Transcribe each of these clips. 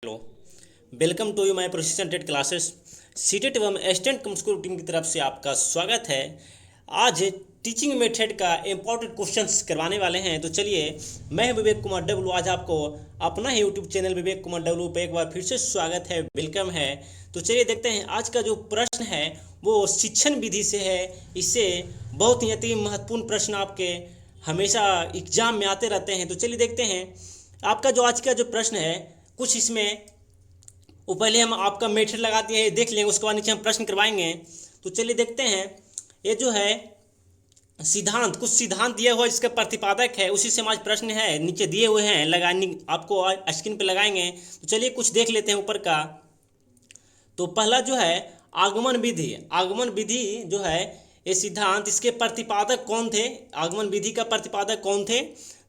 Hello, welcome to you my professional TET classes. CTET एवं एस्टेंट communication team की तरफ से आपका स्वागत है। आज टीचिंग मेथड का इम्पोर्टेंट क्वेश्चंस करवाने वाले हैं। तो चलिए, मैं विवेक कुमार डब्लू आज आपको अपना ही YouTube channel Vivek Kumar W पे एक बार फिर से स्वागत है, वेलकम है। तो चलिए देखते हैं आज का जो प्रश्न है वो शिक्षण विधि से है। इससे बहुत ही अति महत्वपूर्ण प्रश्न आपके हमेशा एग्जाम में आते रहते हैं। तो चलिए देखते हैं आपका जो आज का जो प्रश्न है, कुछ इसमें वो पहले हम आपका मेथड लगाते हैं, देख लेंगे, उसके बाद नीचे हम प्रश्न करवाएंगे। तो चलिए देखते हैं, ये जो है सिद्धांत, कुछ सिद्धांत दिया हुआ इसका प्रतिपादक है, उसी से आज प्रश्न है नीचे दिए हुए हैं, लगाने आपको स्क्रीन पे लगाएंगे। तो चलिए कुछ देख लेते हैं ऊपर का। तो पहला जो है आगमन विधि। आगमन विधि जो है ये सिद्धांत, इसके प्रतिपादक कौन थे? आगमन विधि का प्रतिपादक कौन थे?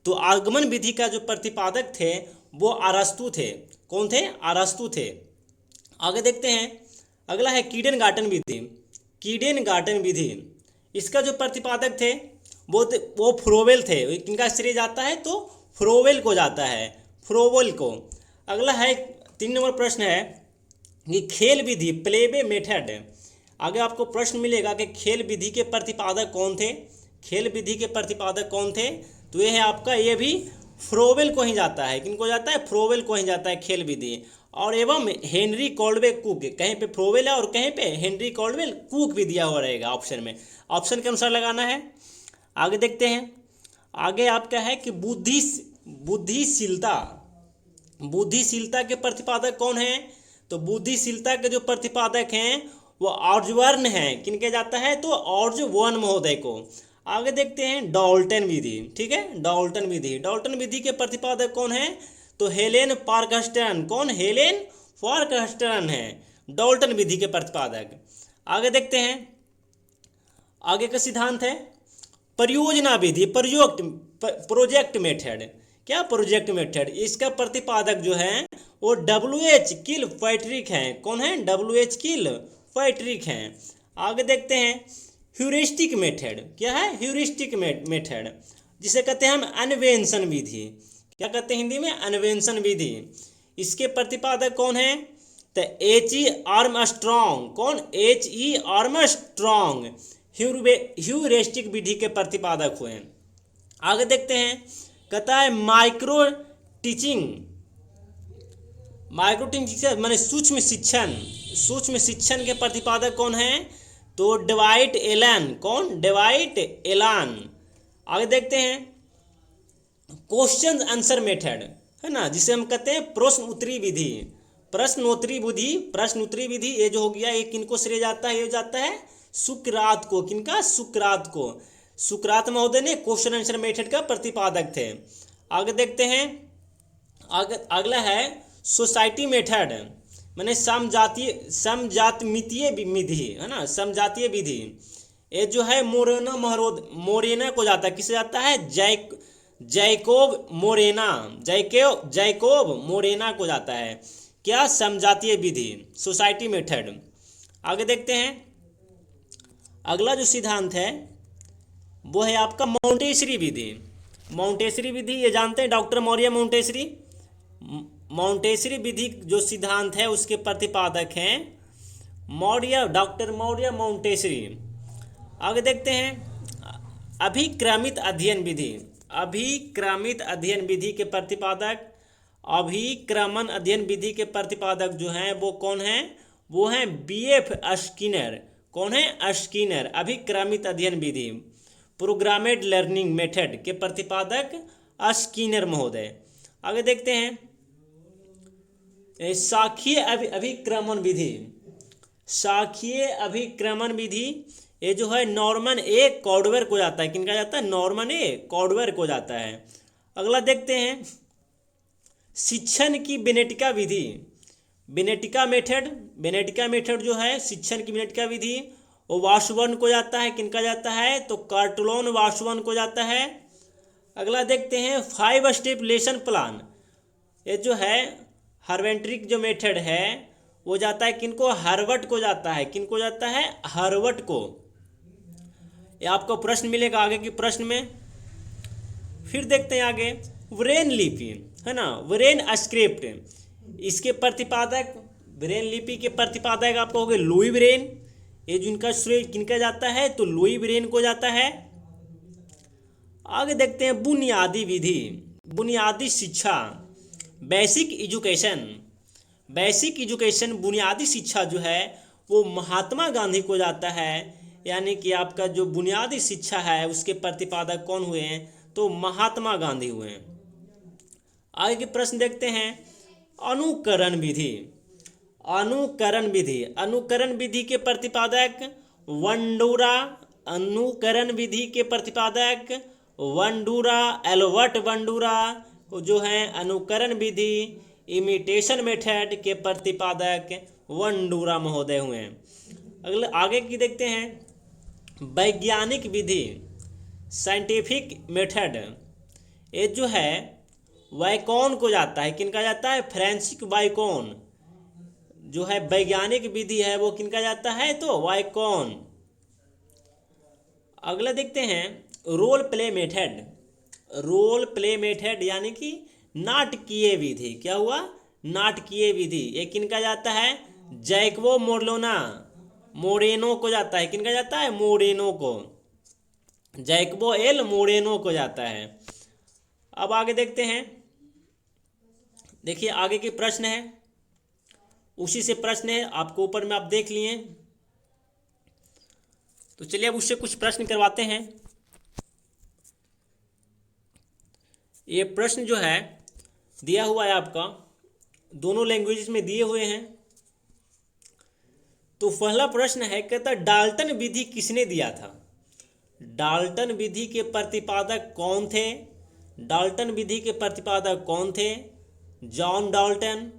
तो आगमन विधि का जो प्रतिपादक थे वो अरस्तु थे। कौन थे? अरस्तु थे। आगे देखते हैं, अगला है कीडेनगार्टन विधि। कीडेनगार्टन विधि, इसका जो प्रतिपादक थे वो फ्रोवेल थे। किनका श्रेय जाता है? तो फ्रोवेल को जाता है, फ्रोवेल को। अगला है 3 नंबर प्रश्न है कि खेल विधि, प्लेबे मेथड। आगे आपको प्रश्न मिलेगा कि खेल विधि के प्रतिपादक कौन थे? खेल विधि के प्रतिपादक कौन थे? तो ये है आपका, ये भी फ्रोवेल को ही जाता है। किनको जाता है? फ्रोवेल को ही जाता है खेल विधि। और एवं हेनरी कॉल्डवेल कुक, कहीं पे फ्रोवेल है और कहीं पे हेनरी कॉल्डवेल कुक भी दिया हुआ रहेगा ऑप्शन में, ऑप्शन के अनुसार लगाना है। आगे देखते हैं, आगे आपका है कि बुद्धिशीलता। बुद्धिशीलता के प्रतिपादक कौन है? तो बुद्धिशीलता के जो प्रतिपादक हैं वो ऑर्जबर्न हैं। किनके जाता है? तो ऑर्जबर्न महोदय को। आगे देखते हैं डाल्टन विधि, ठीक है, डाल्टन विधि। डाल्टन विधि के प्रतिपादक कौन है? तो हेलेन पार्कस्टन। कौन? हेलेन पार्कस्टन है डाल्टन विधि के प्रतिपादक। आगे देखते हैं, आगे का सिद्धांत है परियोजना विधि, प्रोजेक्ट मेथड। क्या? Project method. इसका प्रतिपादक जो है वो W.H. किलपैट्रिक हैं। कौन है? W.H. किलपैट्रिक हैं। आगे देखते हैं ह्यूरिस्टिक मेथड। क्या है? ह्यूरिस्टिक मेथड, जिसे कहते हैं हम अन्वेषण विधि। क्या कहते हैं हिंदी में? अन्वेषण विधि। इसके प्रतिपादक कौन है? तो H.E. आर्मस्ट्रॉन्ग। कौन? H.E. आर्मस्ट्रॉन्ग ह्यूरिस्टिक विधि के प्रतिपादक हुए। आगे देखते हैं, कहता है माइक्रो टीचिंग। माइक्रो टीचिंग माने सूक्ष्म शिक्षण। सूक्ष्म शिक्षण के प्रतिपादक कौन है? तो डेवाइट एलन। कौन? डेवाइट एलन। आगे देखते हैं क्वेश्चन आंसर मेथड, है ना, जिसे हम कहते हैं प्रश्न उत्तरी विधि। प्रश्नोत्तरी विधि, प्रश्नोत्तरी विधि ये जो हो गया, ये किनको श्रेय जाता है? ये जाता है सुकरात को। किनका? सुकरात को। सुकरात महोदय ने क्वेश्चन आंसर मेथड का प्रतिपादक थे। आगे देखते हैं, अगला है सोसाइटी मेथड, माने समजातीय विधि, है ना, समजातीय विधि। ये जो है मोरेना को जाता है। किसे जाता है? जैकोब मोरेना को जाता है। क्या? समजातीय विधि, सोसाइटी मेथड। आगे देखते हैं, अगला जो सिद्धांत है वो है आपका मॉन्टेसरी विधि। मॉन्टेसरी विधि ये जानते हैं, डॉक्टर मौर्य मॉन्टेसरी। मॉन्टेसरी विधि जो सिद्धांत है उसके प्रतिपादक हैं डॉक्टर मौर्य मॉन्टेसरी। आगे देखते हैं अभिक्रमित अध्ययन विधि। अभिक्रमित अध्ययन विधि के प्रतिपादक, अभिक्रमण अध्ययन विधि के प्रतिपादक जो हैं वो कौन हैं? वो हैं B.F. स्किनर। कौन है? स्किनर। अभिक्रमित अध्ययन विधि, प्रोग्रामेड लर्निंग मेथड के प्रतिपादक स्किनर महोदय। आगे देखते हैं शाखीय अभिक्रमण विधि। शाखीय अभिक्रमण विधि ये जो है नॉर्मन ए कॉर्डवेयर को जाता है। किनका जाता है? नॉर्मन ए कॉर्डवेयर को जाता है। अगला देखते हैं शिक्षण की बेनेटिका विधि, बेनेटिका मेथड। बेनेटिका मेथड जो है शिक्षण की बेनेटिका विधि वो वासुवन को जाता है। किनका जाता है? तो कार्टुलोन वासुवन को जाता है। अगला देखते हैं 5 स्टेप लेसन प्लान। ये जो है हार्वेंट्रिक जो मेथड है वो जाता है किनको? हार्वर्ड को जाता है। किनको जाता है? हार्वर्ड को। ये आपको प्रश्न मिलेगा आगे के प्रश्न में। फिर देखते हैं आगे ब्रेन लिपि, है ना, ब्रेन स्क्रिप्ट। इसके प्रतिपादक ब्रेन लिपि के प्रतिपादक आप कहोगे लुई ब्रेन। ये जिनका श्रेय किनका जाता है तो लुई ब्रेन को जाता है। आगे देखते हैं बुनियादी विधि, बुनियादी शिक्षा, बेसिक एजुकेशन। बेसिक एजुकेशन बुनियादी शिक्षा जो है वो महात्मा गांधी को जाता है, यानी कि आपका जो बुनियादी शिक्षा है उसके प्रतिपादक कौन हुए हैं तो महात्मा गांधी हुए हैं। आगे के प्रश्न देखते हैं अनुकरण विधि। अनुकरण विधि, अनुकरण विधि के प्रतिपादक वंडूरा। अनुकरण विधि के प्रतिपादक वंडूरा, एल्बर्ट वंडूरा जो हैं अनुकरण विधि इमिटेशन मेथड के प्रतिपादक वंडूरा महोदय हुए हैं। अगले आगे की देखते हैं वैज्ञानिक विधि, साइंटिफिक मेथड। ये जो है वाइकॉन को जाता है, किनका जाता है फ्रांसिस वाइकॉन। जो है वैज्ञानिक विधि है वो किनका जाता है तो वाइकॉन। अगला देखते हैं role play method. Role play method यानी कि नाटकीय विधि। क्या हुआ नाटकीय विधि, ये किनका जाता है जैकबो मोरेनो, मोरेनो को जाता है। किनका जाता है मोरेनो को, जैकबो एल मोरेनो को जाता है। अब आगे देखते हैं, देखिए आगे के प्रश्न है, उसी से प्रश्न है आपको ऊपर में आप देख लिए। तो चलिए अब उससे कुछ प्रश्न करवाते हैं। ये प्रश्न जो है दिया हुआ है आपका, दोनों लैंग्वेजेस में दिए हुए हैं। तो पहला प्रश्न है, कहता डाल्टन विधि किसने दिया था। डाल्टन विधि के प्रतिपादक कौन थे। डाल्टन विधि के प्रतिपादक कौन थे, जॉन डाल्टन,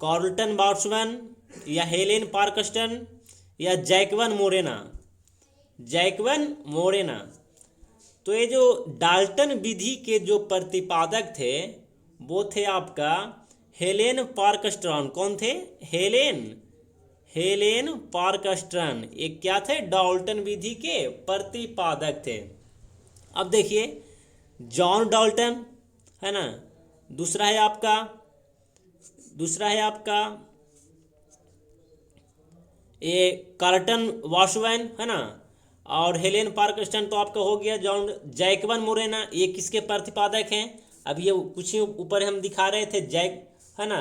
कार्लटन बोल्ट्जमैन या हेलेन पार्क्स्टन या जैकब मोरेना। जैकब मोरेना। तो ये जो डाल्टन विधि के जो प्रतिपादक थे वो थे आपका हेलेन पार्क्स्टन। कौन थे हेलेन पार्क्स्टन। ये क्या थे डाल्टन विधि के प्रतिपादक थे। अब देखिए जॉन डाल्टन है ना, दूसरा है आपका ये कार्लटन बोल्ट्जमैन है ना, और हेलेन पार्क्स्टन तो आपका हो गया। जॉन जैकब मोरेना ये किसके प्रतिपादक हैं, अब ये कुछ ही ऊपर हम दिखा रहे थे है ना,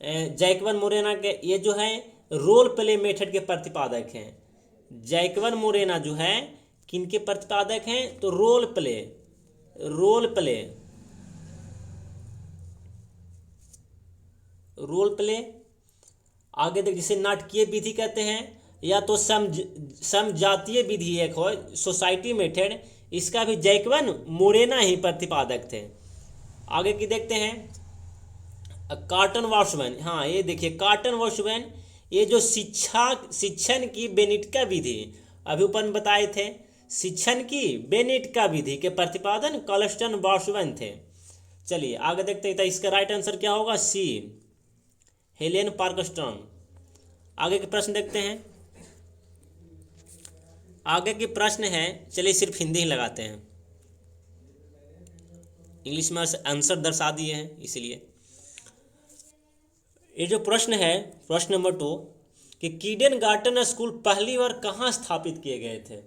जैकब मोरेना के ये जो है रोल प्ले मेथड के प्रतिपादक हैं। जैकब मोरेना जो है किनके प्रतिपादक हैं तो रोल प्ले। आगे देख, जिसे नाटकीय विधि कहते हैं, या तो समजातीय विधि एक हो सोसाइटी मेथड, इसका भी जैकब मोरेना ही प्रतिपादक थे। आगे की देखते हैं कार्लटन बोल्ट्जमैन। हाँ ये देखिए कार्लटन बोल्ट्जमैन, ये जो शिक्षण की बेनिटका विधि अभी ऊपर में बताए थे, शिक्षण की बेनिटका विधि के प्रतिपादन कार्लटन बोल्ट्जमैन थे। चलिए आगे देखते हैं, तो इसका राइट आंसर क्या होगा सी, हेलेन पार्क्स्टन। आगे के प्रश्न देखते हैं। आगे के प्रश्न है, चलिए सिर्फ हिंदी ही लगाते हैं, इंग्लिश में आंसर दर्शा दिए हैं इसलिए। ये जो प्रश्न है प्रश्न नंबर 2 कि किंडरगार्टन स्कूल पहली बार कहाँ स्थापित किए गए थे।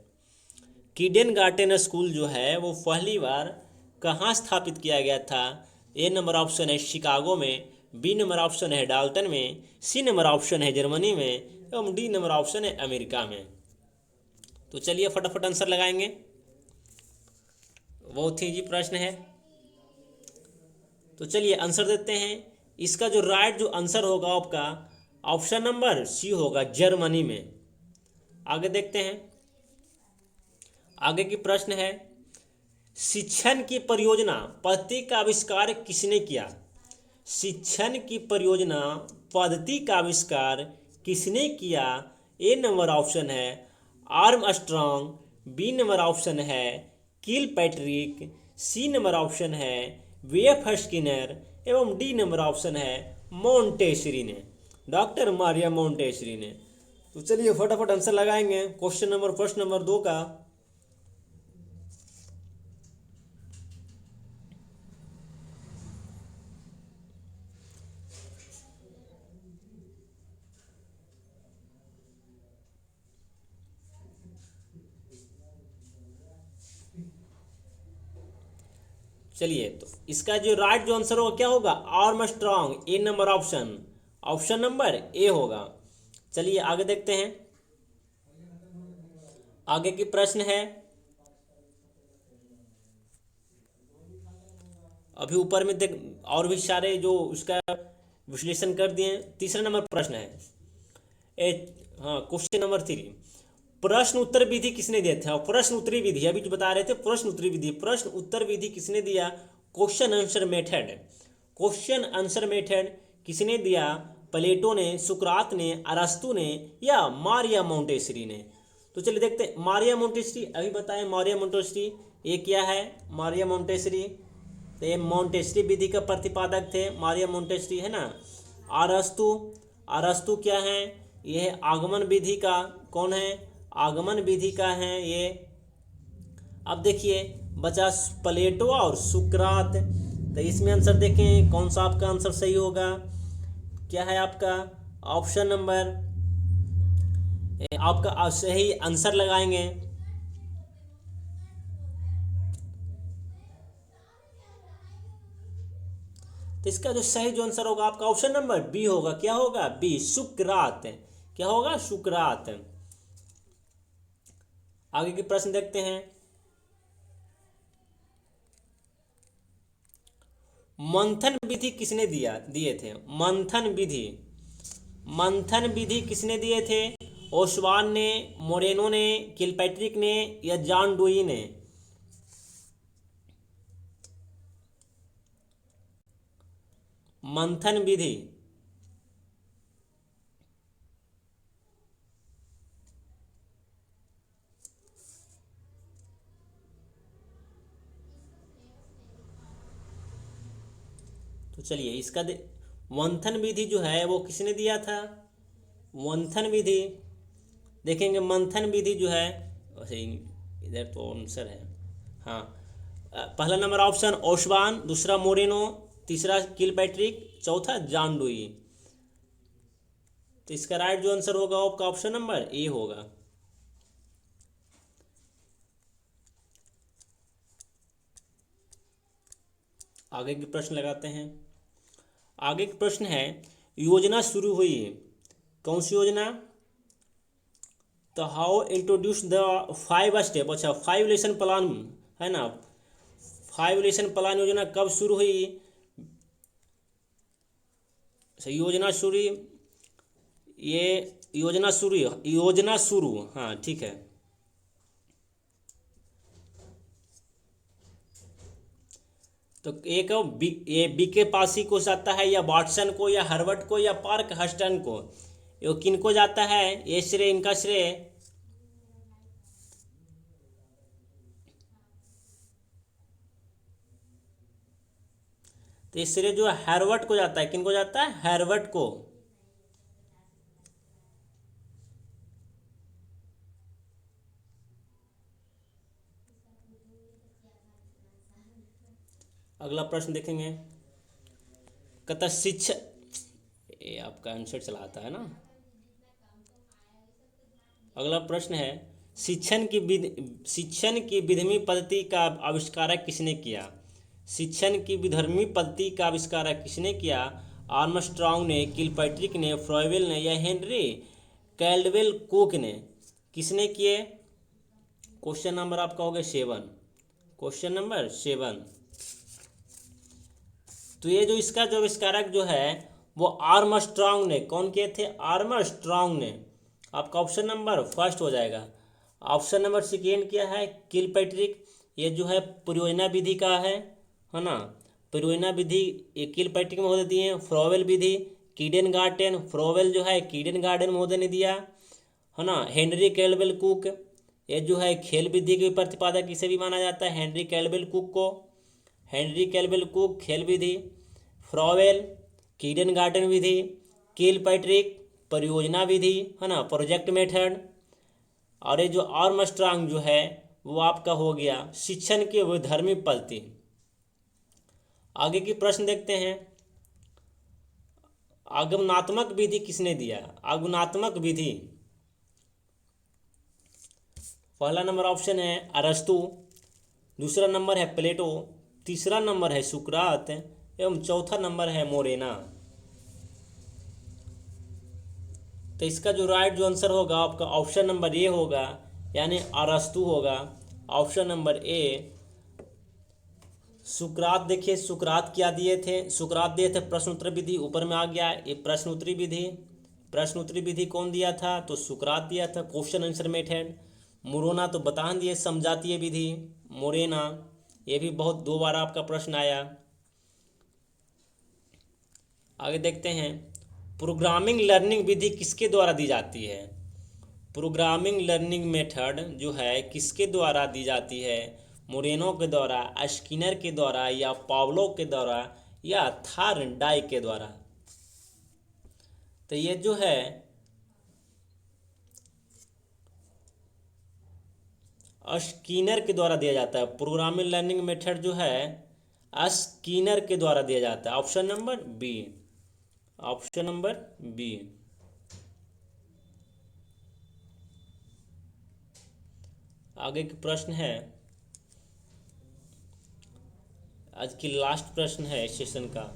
किंडरगार्टन स्कूल जो है वो पहली बार कहाँ स्थापित किया गया था। ए नंबर ऑप्शन है शिकागो में, बी नंबर ऑप्शन है डाल्टन में, सी नंबर ऑप्शन है जर्मनी में, एवं डी नंबर ऑप्शन है अमेरिका में। तो चलिए फटाफट आंसर लगाएंगे, बहुत ही इजी प्रश्न है। तो चलिए आंसर देते हैं। इसका जो राइट जो आंसर होगा आपका ऑप्शन नंबर सी होगा, जर्मनी में। आगे देखते हैं, आगे की प्रश्न है शिक्षण की परियोजना पद्धति का आविष्कार किसने किया। शिक्षण की परियोजना पद्धति का आविष्कार किसने किया। ए नंबर ऑप्शन है आर्मस्ट्रॉन्ग, बी नंबर ऑप्शन है किलपैट्रिक, सी नंबर ऑप्शन है वीएफ स्किनर, एवं डी नंबर ऑप्शन है मोंटेसरी ने, डॉक्टर मारिया मोंटेसरी ने। तो चलिए फटाफट आंसर लगाएंगे क्वेश्चन नंबर प्रश्न नंबर 2 का। चलिए, तो इसका जो राइट जो आंसर होगा क्या होगा, Armstrong, A number option, option number A होगा। चलिए आगे देखते हैं। आगे की प्रश्न है, अभी ऊपर में देख और भी सारे जो उसका विश्लेषण कर दिए। तीसरा नंबर प्रश्न है, ए हाँ, क्वेश्चन नंबर 3, प्रश्न उत्तर विधि किसने दिया था। प्रश्न उत्तरी विधि, अभी जो बता रहे थे प्रश्न उत्तरी विधि, प्रश्न उत्तर विधि किसने दिया, question answer method, question answer method किसने दिया, प्लेटो ने, सुकरात ने, अरस्तु ने या मारिया मोंटेसरी ने। तो चलिए देखते हैं, मारिया मोंटेसरी, अभी बताएं मारिया मोंटेसरी ये क्या है। मारिया मोंटेसरी, तो ये मोंटेसरी विधि का प्रतिपादक थे मारिया मोंटेसरी, है ना। अरस्तु, अरस्तु क्या है, ये है आगमन विधि का, कौन है, आगमन विधि का है ये। अब देखिए बचा प्लेटो और सुकरात, तो इसमें आंसर देखें कौन सा आपका आंसर सही होगा, क्या है आपका ऑप्शन नंबर, आपका सही आंसर लगाएंगे। तो इसका जो सही जो आंसर होगा आपका ऑप्शन नंबर बी होगा, क्या होगा, बी, सुकरात, क्या होगा, सुकरात। आगे के प्रश्न देखते हैं। मंथन विधि किसने दिए थे, मंथन विधि, मंथन विधि किसने दिए थे, ओस्वान ने, मोरेनो ने, किलपैट्रिक ने या जॉन डुई ने। मंथन विधि, तो चलिए इसका मंथन विधि जो है वो किसने दिया था, मंथन विधि देखेंगे, मंथन विधि जो है वैसे इधर तो आंसर है, हाँ, पहला नंबर ऑप्शन ओस्वान, दूसरा मोरेनो, तीसरा किलपैट्रिक, चौथा जॉन डुई। तो इसका राइट जो आंसर होगा आपका ऑप्शन नंबर ए होगा। आगे के प्रश्न लगाते हैं। आगे का प्रश्न है, योजना शुरू हुई, कौन सी योजना, तो हाउ इंट्रोड्यूस द 5 स्टेप, अच्छा 5 लेसन प्लान है ना, 5 लेसन प्लान योजना कब शुरू हुई, योजना शुरू, ये योजना शुरू, योजना शुरू, हाँ ठीक है। तो एक ये बीके पासी को जाता है या वाटसन को या हार्वर्ड को या पार्क हस्टन को, ये किन को जाता है, ये श्रेय, इनका श्रेय, तो ये श्रेय जो है हार्वर्ड को जाता है, किन को जाता है, हार्वर्ड को। अगला प्रश्न देखेंगे, कहता शिक्षा, ये आपका आंसर चलाता है ना। अगला प्रश्न है, शिक्षण की विधर्मी पद्धति का आविष्कारक किसने किया, शिक्षण की विधर्मी पद्धति का आविष्कारक किसने किया, आर्मस्ट्रांग ने, किलपैट्रिक ने, फ्रॉवेल ने या हेनरी कैल्डवेल कुक ने, किसने किए। क्वेश्चन नंबर आपका हो गया 7, क्वेश्चन नंबर 7। तो ये जो इसका जो आविष्कारक जो है वो आर्मस्ट्रांग ने, कौन किए थे, आर्मस्ट्रांग ने, आपका ऑप्शन नंबर फर्स्ट हो जाएगा। ऑप्शन नंबर सेकेंड क्या है, किलपैट्रिक, ये जो है परियोजना विधि का है ना, परियोजना विधि ये किलपैट्रिक महोदय दिए। फ्रॉवेल विधि कीडन गार्डन, फ्रॉवेल जो है कीडन गार्डन महोदय ने दिया, है ना। हेनरी कैल्डवेल कुक, ये जो है खेल विधि के प्रतिपादक इसे भी माना जाता है, हेनरी कैल्डवेल कुक को, हेनरी कैल्डवेल कुक खेल विधि, फ्रॉवेल कीडन गार्डन विधि, किलपैट्रिक परियोजना विधि, है ना, प्रोजेक्ट मेथड, और ये जो आर्मस्ट्रांग जो है वो आपका हो गया शिक्षण की विधर्मी पद्धति। आगे की प्रश्न देखते हैं, आगमनात्मक विधि किसने दिया, आगमनात्मक विधि, पहला नंबर ऑप्शन है अरस्तु, दूसरा नंबर है प्लेटो, तीसरा नंबर है सुकरात एवं चौथा नंबर है मोरेना। तो इसका जो राइट जो आंसर होगा आपका ऑप्शन नंबर ए होगा, यानी अरस्तु होगा। ऑप्शन नंबर ए सुकरात। देखिए सुकरात क्या दिए थे, सुकरात दिए थे प्रश्न उत्तर विधि, ऊपर में आ गया ये प्रश्न उत्तरी विधि। प्रश्न उत्तरी विधि कौन दिया था, तो सुकरात दिया था, क्वेश्चन आंसर मेथड। मोरेना तो बता दिए समझातीय विधि, मोरेना, ये भी बहुत 2 बार आपका प्रश्न आया। आगे देखते हैं, प्रोग्रामिंग लर्निंग विधि किसके द्वारा दी जाती है। प्रोग्रामिंग लर्निंग मेथड जो है किसके द्वारा दी जाती है, मोरेनो के द्वारा, स्किनर के द्वारा, या पावलोव के द्वारा, या थॉर्नडाइक के द्वारा। तो ये जो है स्किनर के द्वारा दिया जाता है। प्रोग्रामिंग लर्निंग मेथड जो है स्किनर के द्वारा दिया जाता है। Option number B, option number B. आगे के प्रश्न है, आज की लास्ट प्रश्न है इस सेशन का।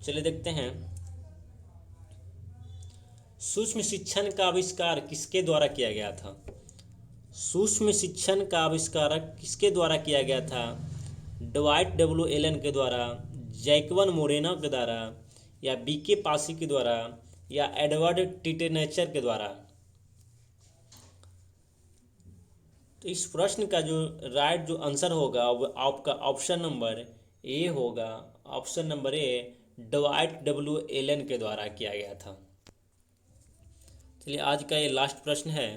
चलिए देखते हैं, सूक्ष्म शिक्षण का आविष्कार किसके द्वारा किया गया था। सूक्ष्म शिक्षण का आविष्कार किसके द्वारा किया गया था, डवाइट डब्ल्यू एलन के द्वारा, जैकवन मोरेना के द्वारा, या बीके पासी के द्वारा, या एडवर्ड टिटेनेचर के द्वारा। तो इस प्रश्न का जो राइट जो आंसर होगा वो आपका ऑप्शन नंबर ए होगा। Option number A Dwight W Allen के द्वारा किया गया था। चलिए आज का ये लास्ट प्रश्न है।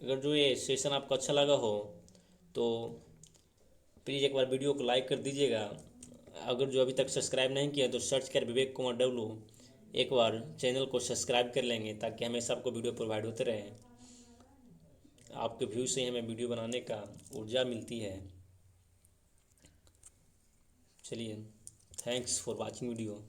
अगर जो ये सेशन आपको अच्छा लगा हो तो प्लीज़ एक बार वीडियो को लाइक कर दीजिएगा। अगर जो अभी तक सब्सक्राइब नहीं किया तो सर्च कर विवेक कुमार डब्लू, एक बार चैनल को सब्सक्राइब कर लेंगे ताकि हमेशा आपको वीडियो प्रोवाइड होते रहे। आपके व्यू से हमें वीडियो बनाने का ऊर्जा मिलती है। चलिए, थैंक्स फॉर वाचिंग वीडियो।